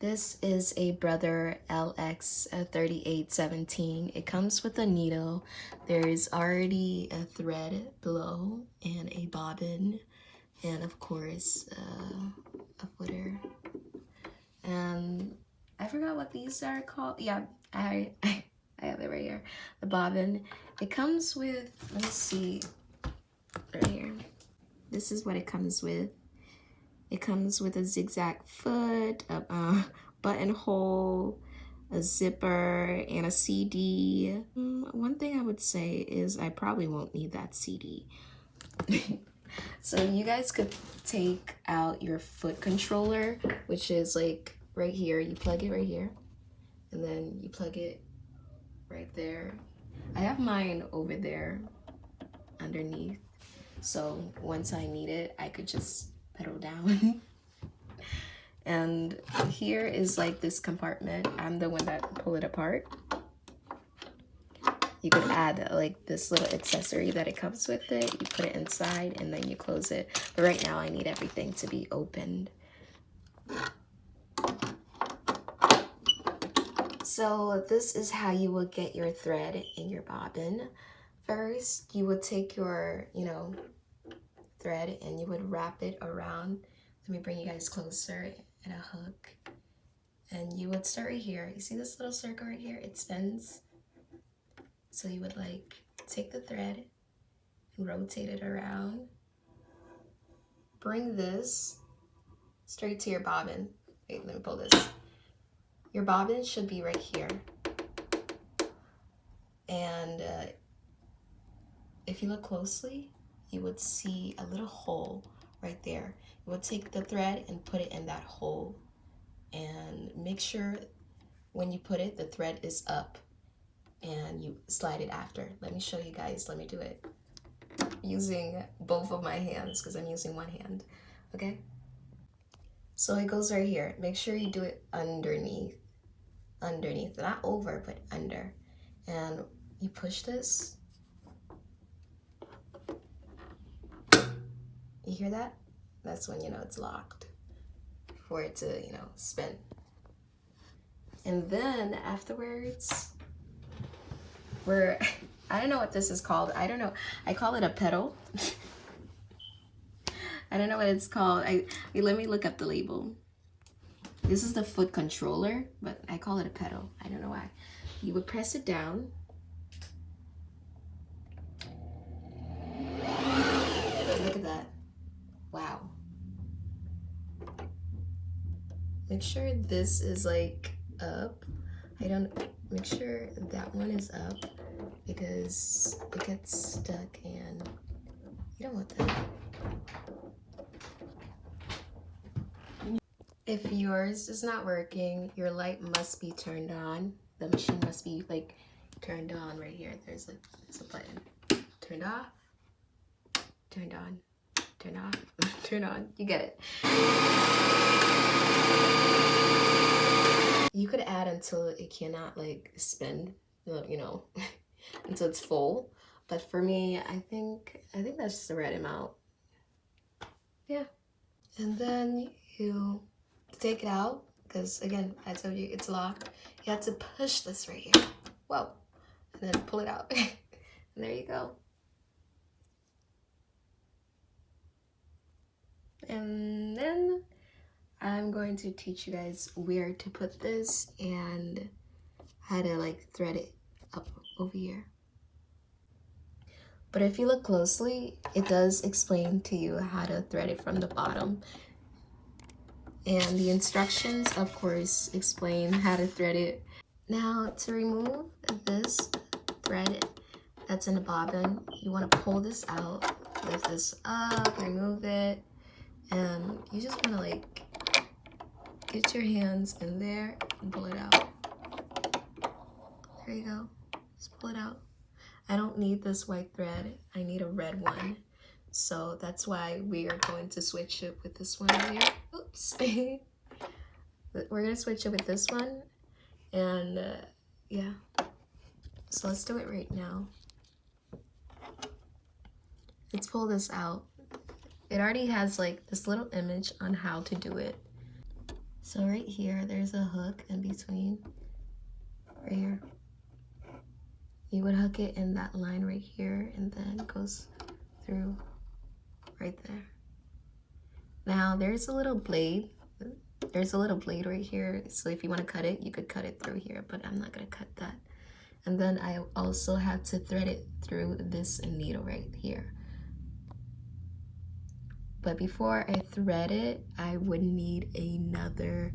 This is a Brother Lx3817. It comes with a needle. There's already a thread below and a bobbin, and of course a footer. And I forgot what these are called. Yeah, I have it right here. The bobbin. It comes with, let's see, right here. This is what it comes with. It comes with a zigzag foot, a buttonhole, a zipper, and a CD. One thing I would say is I probably won't need that CD. So you guys could take out your foot controller, which is like right here. You plug it right here, and then you plug it right there. I have mine over there underneath. So once I need it, I could just pedal down. And here is like this compartment. I'm the one that pull it apart. You could add like this little accessory that it comes with it. You put it inside and then you close it. But right now I need everything to be opened. So this is how you will get your thread in your bobbin. First, you would take your, thread and you would wrap it around. Let me bring you guys closer in a hook. And you would start right here. You see this little circle right here? It spins. So you would like take the thread and rotate it around. Bring this straight to your bobbin. Wait, let me pull this. Your bobbin should be right here. And if you look closely, you would see a little hole right there. You would take the thread and put it in that hole. And make sure when you put it, the thread is up. And you slide it after. Let me show you guys. Let me do it using both of my hands because I'm using one hand. Okay? So it goes right here. Make sure you do it underneath. Underneath. Not over, but under. And you push this. You hear that? That's when you know it's locked for it to, spin. And then afterwards, I don't know what this is called. I don't know. I call it a pedal. I don't know what it's called. Let me look up the label. This is the foot controller, but I call it a pedal. I don't know why. You would press it down. Look at that. Wow. Make sure this is like up. Make sure that one is up because it gets stuck and you don't want that. If yours is not working, your light must be turned on. The machine must be like turned on right here. There's a button. Turned off, turned on, turn off, turn on. You get it. You could add until it cannot like spin, until it's full. But for me, I think that's just the right amount. Yeah. And then you take it out because again, I told you it's locked. You have to push this right here. Whoa. And then pull it out. And there you go. And then I'm going to teach you guys where to put this and how to like thread it up over here. But if you look closely, it does explain to you how to thread it from the bottom. And the instructions, of course, explain how to thread it. Now, to remove this thread that's in the bobbin, you want to pull this out, lift this up, remove it, and you just want to like get your hands in there and pull it out. There you go. Just pull it out. I don't need this white thread. I need a red one. So that's why we are going to switch it with this one over here. Oops. We're going to switch it with this one. And yeah. So let's do it right now. Let's pull this out. It already has like this little image on how to do it. So right here, there's a hook in between, right here. You would hook it in that line right here, and then it goes through right there. Now there's a little blade. There's a little blade right here. So if you want to cut it, you could cut it through here, but I'm not gonna cut that. And then I also have to thread it through this needle right here. But before I thread it, I would need another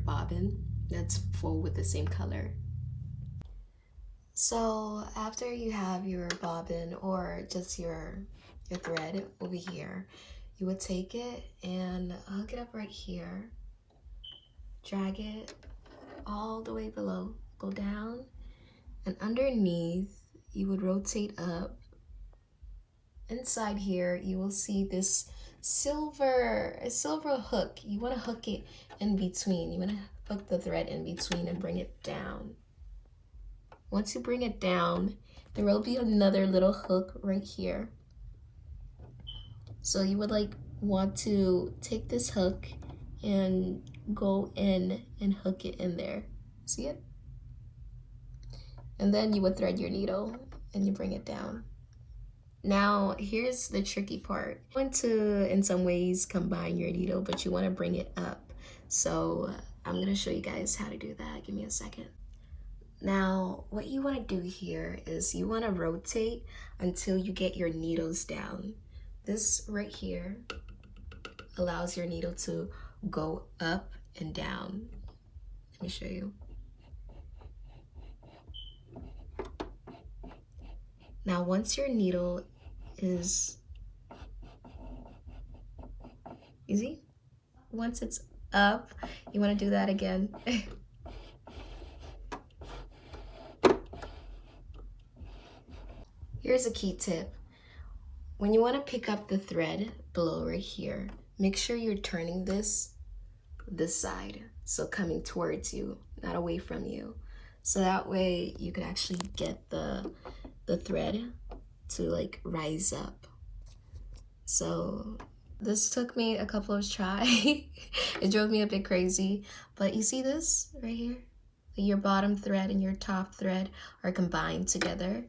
bobbin that's full with the same color. So after you have your bobbin or just your thread over here, you would take it and hook it up right here, drag it all the way below, go down, and underneath you would rotate up. Inside here you will see this silver hook. You want to hook it in between. You want to hook the thread in between and bring it down. Once you bring it down, there will be another little hook right here. So you would want to take this hook and go in and hook it in there. See it? And then you would thread your needle and you bring it down. Now, here's the tricky part. You want to, in some ways, combine your needle, but you want to bring it up. So I'm going to show you guys how to do that. Give me a second. Now, what you want to do here is you want to rotate until you get your needles down. This right here allows your needle to go up and down. Let me show you. Now, once your needle is easy, once it's up, you want to do that again. Here's a key tip. When you want to pick up the thread below right here, make sure you're turning this side, so coming towards you, not away from you. So that way you could actually get the thread to rise up. So this took me a couple of tries. It drove me a bit crazy, but you see this right here? Your bottom thread and your top thread are combined together.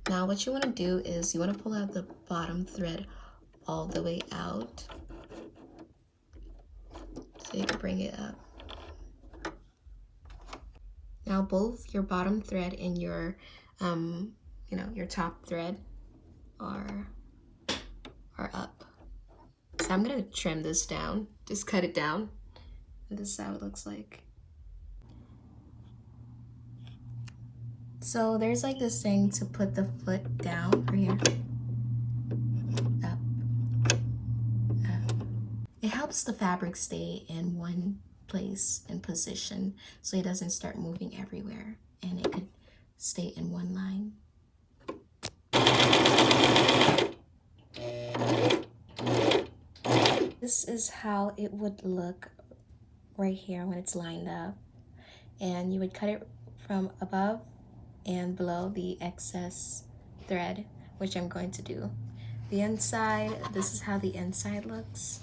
Now what you want to do is you want to pull out the bottom thread all the way out so you can bring it up. Now both your bottom thread and your your top thread are up. So I'm gonna trim this down, just cut it down. And this is how it looks like. So there's this thing to put the foot down right here. Up. It helps the fabric stay in one place and position so it doesn't start moving everywhere, and it could stay in one line. This is how it would look right here when it's lined up, and you would cut it from above and below the excess thread, which I'm going to do. The inside, this is how the inside looks.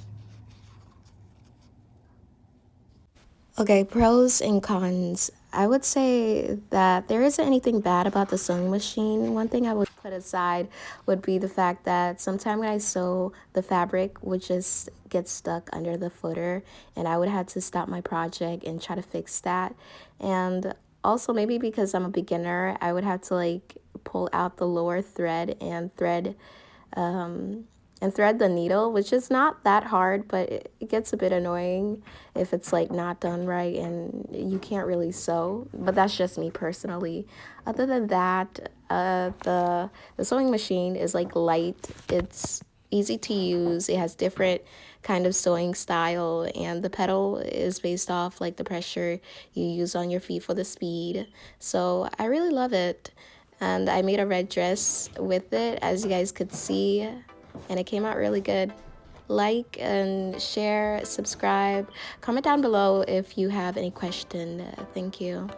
Okay, pros and cons. I would say that there isn't anything bad about the sewing machine. One thing I would put aside would be the fact that sometimes when I sew, the fabric would just get stuck under the footer, and I would have to stop my project and try to fix that. And also maybe because I'm a beginner, I would have to pull out the lower thread and thread the needle, which is not that hard, but it gets a bit annoying if it's not done right and you can't really sew. But that's just me personally. Other than that, the sewing machine is light. It's easy to use. It has different kind of sewing style, and the pedal is based off the pressure you use on your feet for the speed. So I really love it, and I made a red dress with it, as you guys could see, and it came out really good. Like and share, subscribe, comment down below if you have any question. Thank you.